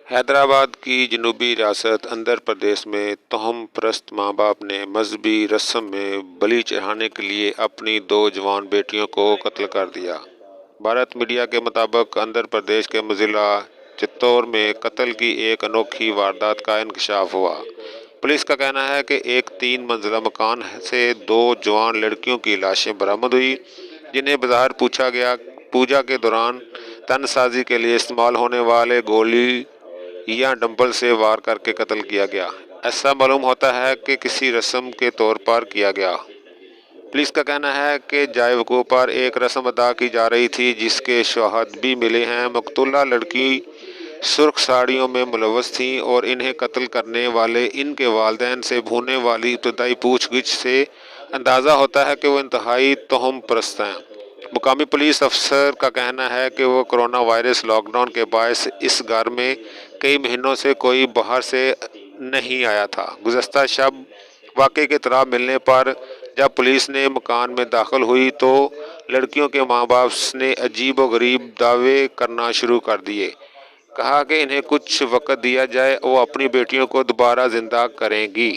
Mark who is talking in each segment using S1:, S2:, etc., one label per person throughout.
S1: حیدرآباد کی جنوبی ریاست آندھرا پردیش میں توہم پرست ماں باپ نے مذہبی رسم میں بلی چڑھانے کے لیے اپنی 2 جوان بیٹیوں کو قتل کر دیا۔ بھارت میڈیا کے مطابق آندھرا پردیش کے ضلع چتور میں قتل کی ایک انوکھی واردات کا انکشاف ہوا۔ پولیس کا کہنا ہے کہ ایک 3 منزلہ مکان سے 2 جوان لڑکیوں کی لاشیں برآمد ہوئی، جنہیں بظاہر پوجا کے دوران تن سازی کے لیے استعمال ہونے والے گولی یا ڈمپل سے وار کر کے قتل کیا گیا۔ ایسا معلوم ہوتا ہے کہ کسی رسم کے طور پر کیا گیا۔ پولیس کا کہنا ہے کہ جائے وقوع پر ایک رسم ادا کی جا رہی تھی، جس کے شواہد بھی ملے ہیں۔ مقتولہ لڑکی سرخ ساڑیوں میں ملوث تھیں اور انہیں قتل کرنے والے ان کے والدین سے ہونے والی ابتدائی پوچھ گچھ سے اندازہ ہوتا ہے کہ وہ انتہائی توہم پرست ہیں۔ مقامی پولیس افسر کا کہنا ہے کہ وہ کورونا وائرس لاک ڈاؤن کے باعث اس گھر میں کئی مہینوں سے کوئی باہر سے نہیں آیا تھا۔ گزشتہ شب واقعے کی اطلاع ملنے پر جب پولیس نے مکان میں داخل ہوئی تو لڑکیوں کے ماں باپ نے عجیب و غریب دعوے کرنا شروع کر دیے۔ کہا کہ انہیں کچھ وقت دیا جائے، وہ اپنی بیٹیوں کو دوبارہ زندہ کریں گی۔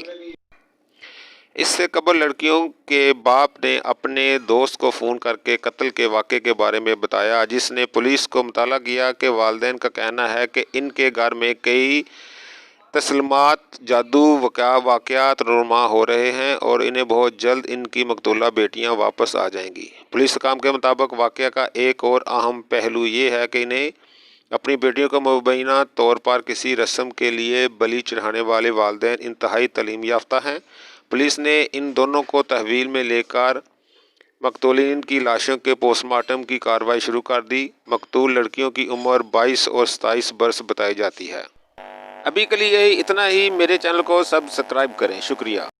S1: اس سے قبل لڑکیوں کے باپ نے اپنے دوست کو فون کر کے قتل کے واقعے کے بارے میں بتایا، جس نے پولیس کو مطلع کیا کہ والدین کا کہنا ہے کہ ان کے گھر میں کئی تسلسلات جادو واقعات رونما ہو رہے ہیں اور انہیں بہت جلد ان کی مقتولہ بیٹیاں واپس آ جائیں گی۔ پولیس حکام کے مطابق واقعہ کا ایک اور اہم پہلو یہ ہے کہ انہیں اپنی بیٹیوں کو مبینہ طور پر کسی رسم کے لیے بلی چڑھانے والے والدین انتہائی تعلیم یافتہ ہیں۔ پولیس نے ان دونوں کو تحویل میں لے کر مقتولین کی لاشوں کے پوسٹ مارٹم کی کارروائی شروع کر دی۔ مقتول لڑکیوں کی عمر 22 اور 27 برس بتائی جاتی ہے۔ ابھی کے لیے اتنا ہی۔ میرے چینل کو سبسکرائب کریں۔ شکریہ۔